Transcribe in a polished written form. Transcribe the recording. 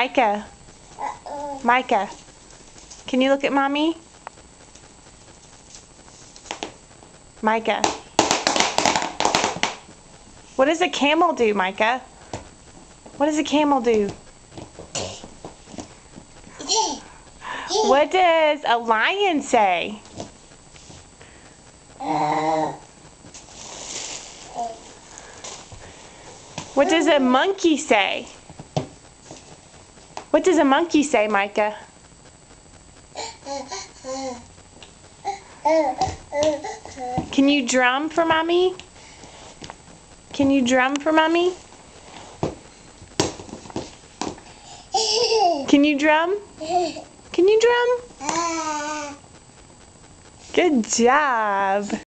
Micah. Micah. Can you look at mommy? Micah. What does a camel do, Micah? What does a camel do? What does a lion say? What does a monkey say? What does a monkey say, Micah? Can you drum for mommy? Can you drum for mommy? Can you drum? Can you drum? Good job.